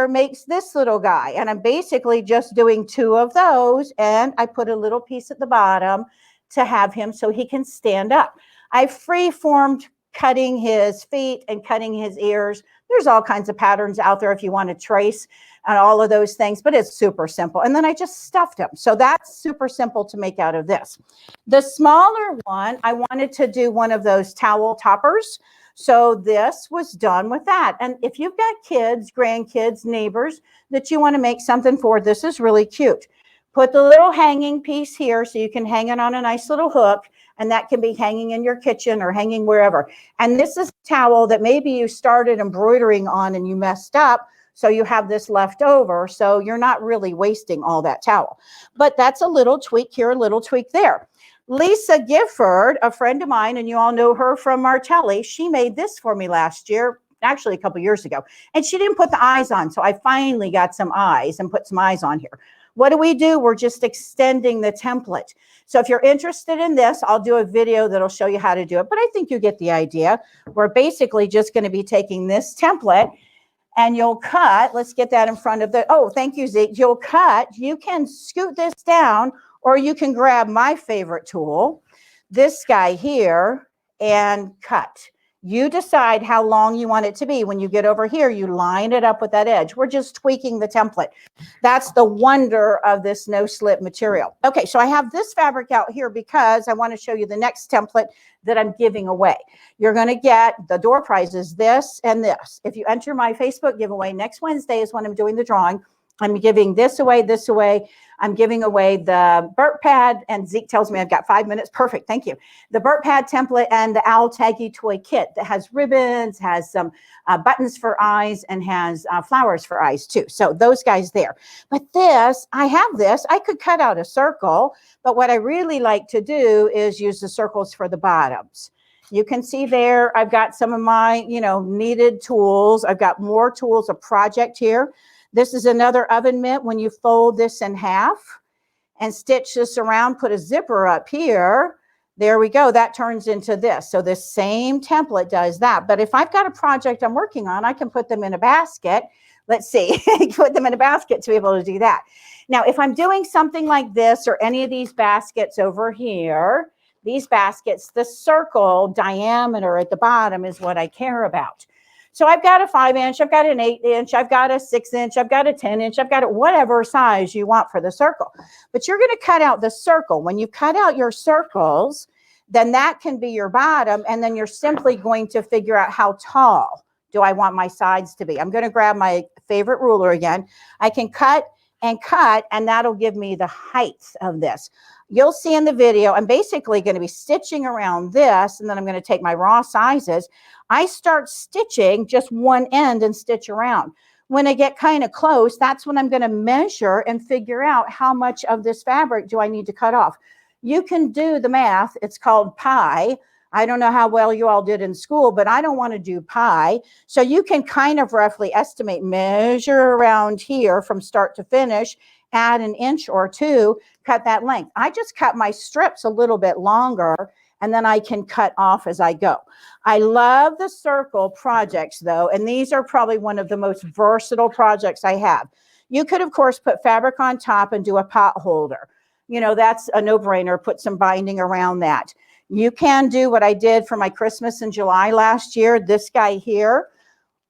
makes this little guy. And I'm basically just doing 2 of those. And I put a little piece at the bottom to have him so he can stand up. I free-formed cutting his feet and cutting his ears. There's all kinds of patterns out there if you want to trace and all of those things, but it's super simple. And then I just stuffed him. So that's super simple to make out of this. The smaller one, I wanted to do one of those towel toppers. So this was done with that. And if you've got kids, grandkids, neighbors that you want to make something for, this is really cute. Put the little hanging piece here so you can hang it on a nice little hook, and that can be hanging in your kitchen or hanging wherever. And this is a towel that maybe you started embroidering on and you messed up, so you have this left over, so you're not really wasting all that towel. But that's a little tweak here, a little tweak there. Lisa Gifford, a friend of mine, and you all know her from Martelli, she made this for me last year, actually a couple years ago, and she didn't put the eyes on, so I finally got some eyes and put some eyes on here. What do? We're just extending the template. So if you're interested in this, I'll do a video that'll show you how to do it, but I think you get the idea. We're basically just going to be taking this template and you'll cut, let's get that in front of the, oh, thank you, Zeke. You'll cut, you can scoot this down, or you can grab my favorite tool, this guy here, and cut. You decide how long you want it to be. When you get over here, you line it up with that edge. We're just tweaking the template. That's the wonder of this no slip material. Okay, so I have this fabric out here because I want to show you the next template that I'm giving away. You're going to get the door prizes, this and this. If you enter my Facebook giveaway, next Wednesday is when I'm doing the drawing. I'm giving this away, this away. I'm giving away the burp pad, and Zeke tells me I've got 5 minutes. Perfect, thank you. The burp pad template and the Owl Taggy toy kit that has ribbons, has some buttons for eyes, and has flowers for eyes too. So those guys there. But this, I have this. I could cut out a circle, but what I really like to do is use the circles for the bottoms. You can see there, I've got some of my, needed tools. I've got more tools, a project here. This is another oven mitt. When you fold this in half and stitch this around, put a zipper up here. There we go. That turns into this. So this same template does that. But if I've got a project I'm working on, I can put them in a basket. Let's see, put them in a basket to be able to do that. Now, if I'm doing something like this or any of these baskets over here, these baskets, the circle diameter at the bottom is what I care about. So I've got a 5-inch, I've got an 8-inch, I've got a 6-inch, I've got a 10-inch, I've got whatever size you want for the circle. But you're going to cut out the circle. When you cut out your circles, then that can be your bottom, and then you're simply going to figure out how tall do I want my sides to be. I'm going to grab my favorite ruler again. I can cut, and that'll give me the height of this. You'll see in the video, I'm basically going to be stitching around this, and then I'm going to take my raw sizes. I start stitching just one end and stitch around. When I get kind of close, that's when I'm going to measure and figure out how much of this fabric do I need to cut off. You can do the math. It's called pi. I don't know how well you all did in school, but I don't want to do pi. So you can kind of roughly estimate, measure around here from start to finish, add an inch or two, cut that length. I just cut my strips a little bit longer, and then I can cut off as I go. I love the circle projects though, and these are probably one of the most versatile projects I have. You could, of course, put fabric on top and do a pot holder. That's a no-brainer. Put some binding around that. You can do what I did for my Christmas in July last year. This guy here,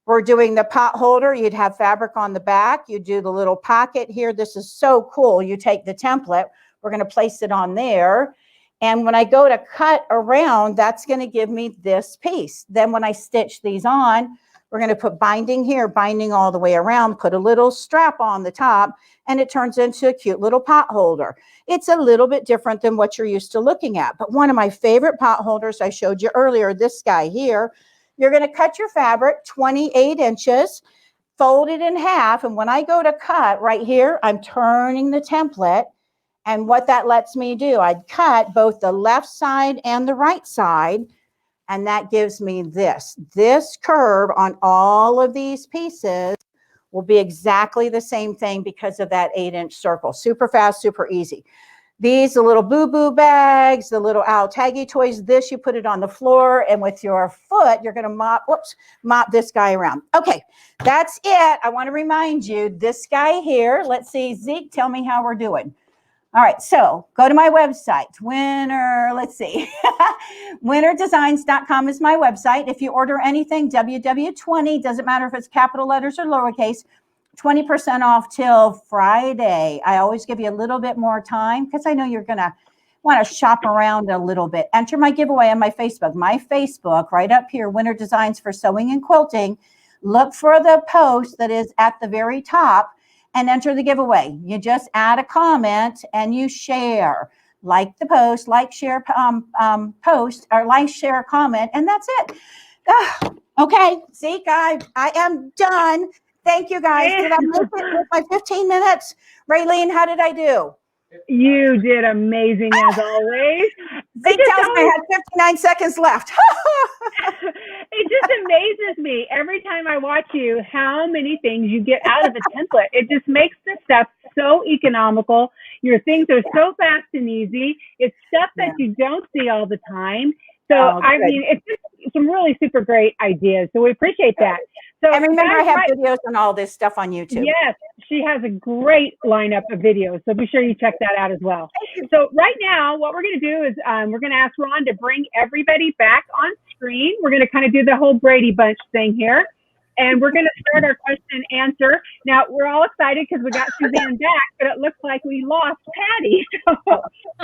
we're doing the pot holder. You'd have fabric on the back. You do the little pocket here. This is so cool. You take the template. We're going to place it on there. And when I go to cut around, that's going to give me this piece. Then when I stitch these on, we're going to put binding here, binding all the way around, put a little strap on the top, and it turns into a cute little pot holder. It's a little bit different than what you're used to looking at. But one of my favorite pot holders I showed you earlier, this guy here, you're going to cut your fabric 28 inches, fold it in half. And when I go to cut right here, I'm turning the template. And what that lets me do, I'd cut both the left side and the right side. And that gives me this. This curve on all of these pieces will be exactly the same thing because of that 8-inch circle. Super fast, super easy. These, the little boo-boo bags, the little Owl Taggy toys, this you put it on the floor, and with your foot, you're going to mop this guy around. Okay, that's it. I want to remind you, this guy here, let's see, Zeke, tell me how we're doing. All right, so go to my website, let's see, winnerdesigns.com is my website. If you order anything, WW20, doesn't matter if it's capital letters or lowercase, 20% off till Friday. I always give you a little bit more time because I know you're going to want to shop around a little bit. Enter my giveaway on my Facebook. My Facebook, right up here, Winter Designs for Sewing and Quilting. Look for the post that is at the very top and enter the giveaway. You just add a comment and you share. Like the post, like, share post, or like, share, comment, and that's it. Okay, Zeke, I am done. Thank you, guys. Did I make it with my 15 minutes? Raylene, how did I do? You did amazing as always. Zeke tells me I had 59 seconds left. It just amazes me every time I watch you how many things you get out of the template. It just makes the stuff so economical. Your things are so fast and easy. It's stuff that you don't see all the time. So, I mean, it's just some really super great ideas. So we appreciate that. So and remember, I have videos on all this stuff on YouTube. Yes, she has a great lineup of videos, so be sure you check that out as well. So right now, what we're going to do is we're going to ask Ron to bring everybody back on screen. We're going to kind of do the whole Brady Bunch thing here, and we're going to start our question and answer. Now, we're all excited because we got Suzanne back, but it looks like we lost Patti. So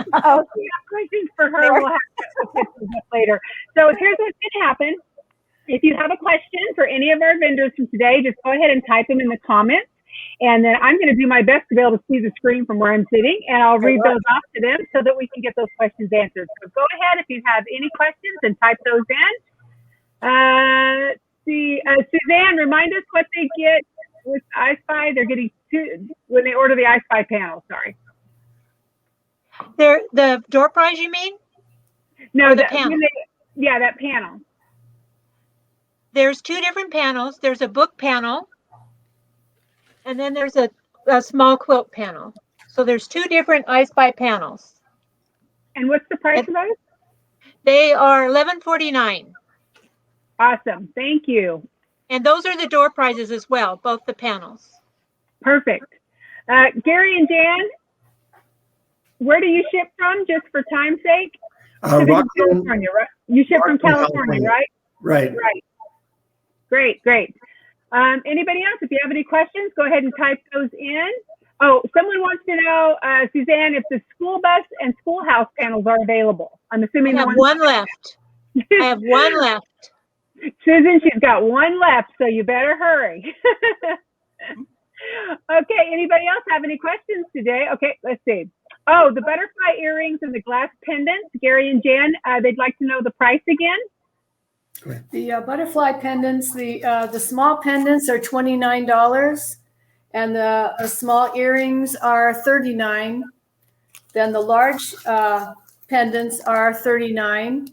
we have questions for her. We'll have to get to that later. So here's what's going to happen. If you have a question for any of our vendors from today, just go ahead and type them in the comments. And then I'm going to do my best to be able to see the screen from where I'm sitting, and I'll read those off to them so that we can get those questions answered. So go ahead if you have any questions and type those in. Suzanne, remind us what they get with iSpy. They're getting two when they order the iSpy panel. Sorry. The door prize, you mean? No, or the panel. That panel. There's two different panels. There's a book panel, and then there's a small quilt panel. So there's two different iSpy panels. And what's the price of those? They are $11.49. Awesome. Thank you. And those are the door prizes as well, both the panels. Perfect. Gary and Jan, where do you ship from, just for time's sake? California, right? You ship from California, right? Right. Great. Anybody else? If you have any questions, go ahead and type those in. Oh, someone wants to know, Suzanne, if the school bus and schoolhouse panels are available. I'm assuming I have one left. I have one left. Susan, she's got one left, so you better hurry. Okay, anybody else have any questions today? Okay, let's see. Oh, the butterfly earrings and the glass pendants. Gary and Jan, they'd like to know the price again. The butterfly pendants, the small pendants are $29, and the small earrings are $39. Then the large pendants are $39,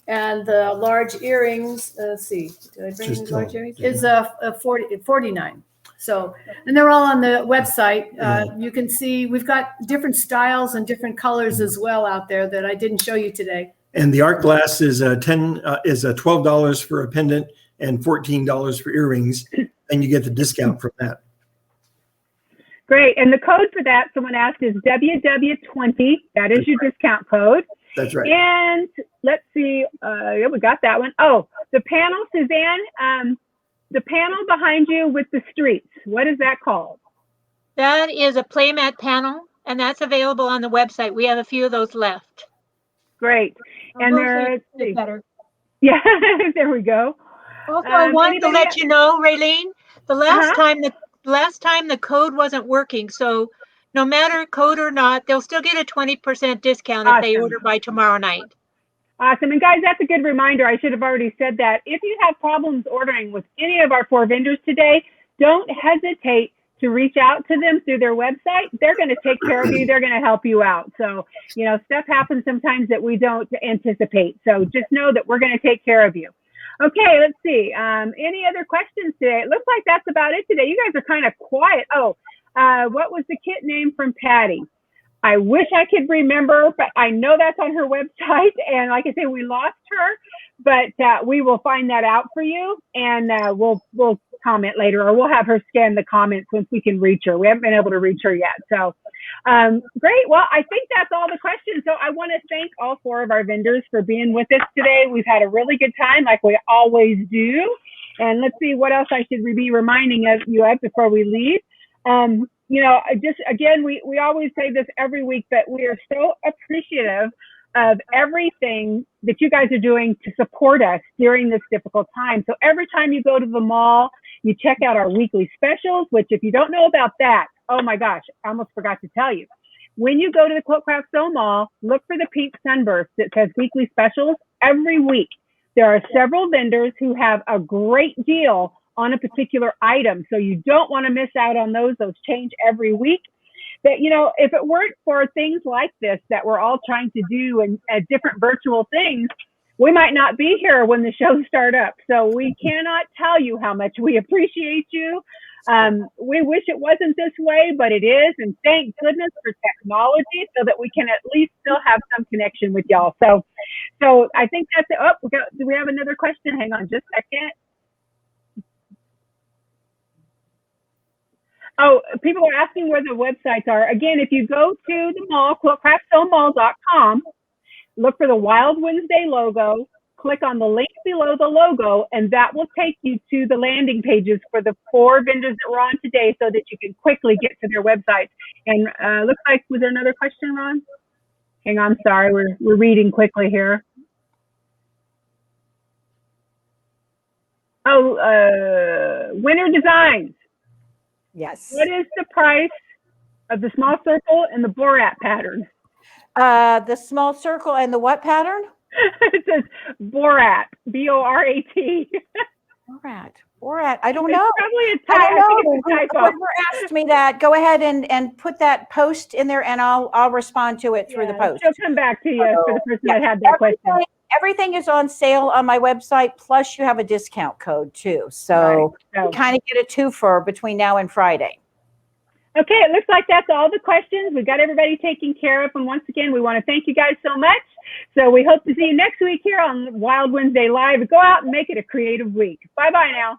and the large earrings. Let's see, did I bring in the large earrings? Is $49. So, and they're all on the website. You can see we've got different styles and different colors as well out there that I didn't show you today. And the art glass is $12 for a pendant and $14 for earrings, and you get the discount from that. Great. And the code for that, someone asked, is WW20. That is your discount code. That's right. And let's see. Yeah, we got that one. Oh, the panel, Suzanne, the panel behind you with the streets. What is that called? That is a playmat panel, and that's available on the website. We have a few of those left. Great. And there's better. Yeah, there we go. Also, I wanted to let you know, Raylene, the last time the code wasn't working. So no matter code or not, they'll still get a 20% discount if they order by tomorrow night. Awesome. And guys, that's a good reminder. I should have already said that. If you have problems ordering with any of our 4 vendors today, don't hesitate to reach out to them through their website. They're going to take care of you. They're going to help you out. So, stuff happens sometimes that we don't anticipate. So just know that we're going to take care of you. Okay, let's see. Any other questions today? It looks like that's about it today. You guys are kind of quiet. Oh, what was the kit name from Patti? I wish I could remember, but I know that's on her website. And like I say, we lost her, but we will find that out for you, and we'll comment later, or we'll have her scan the comments once we can reach her. We haven't been able to reach her yet. So great. Well, I think that's all the questions. So I want to thank all 4 of our vendors for being with us today. We've had a really good time, like we always do. And let's see what else I should be reminding you of before we leave. Just again, we always say this every week, but we are so appreciative of everything that you guys are doing to support us during this difficult time. So every time you go to the mall, you check out our weekly specials, which if you don't know about that, oh my gosh, I almost forgot to tell you. When you go to the Quilt Craft Sew Mall, look for the pink sunburst that says weekly specials every week. There are several vendors who have a great deal on a particular item. So you don't want to miss out on those. Those change every week. But, if it weren't for things like this that we're all trying to do and different virtual things, we might not be here when the shows start up. So we cannot tell you how much we appreciate you. We wish it wasn't this way, but it is. And thank goodness for technology so that we can at least still have some connection with y'all. So I think that's it. Oh, do we have another question? Hang on just a second. Oh, people are asking where the websites are. Again, if you go to the mall, quiltcraftstonmall.com, look for the Wild Wednesday logo, click on the link below the logo, and that will take you to the landing pages for the 4 vendors that we're on today so that you can quickly get to their websites. And looks like, was there another question, Ron? Hang on, sorry, we're reading quickly here. Oh, Winter Designs. Yes. What is the price of the small circle and the Borat pattern? The small circle and the what pattern? It says Borat, B-O-R-A-T. Borat. I don't know. Probably a I don't I think it's a know. typo. Whoever asked me that, go ahead and put that post in there, and I'll respond to it through the post. She'll come back to you for the person Yeah. that had that question. Everything is on sale on my website. Plus, you have a discount code too, so Right. you kind of get a twofer between now and Friday. Okay, it looks like that's all the questions. We've got everybody taken care of. And once again, we want to thank you guys so much. So we hope to see you next week here on Wild Wednesday Live. Go out and make it a creative week. Bye-bye now.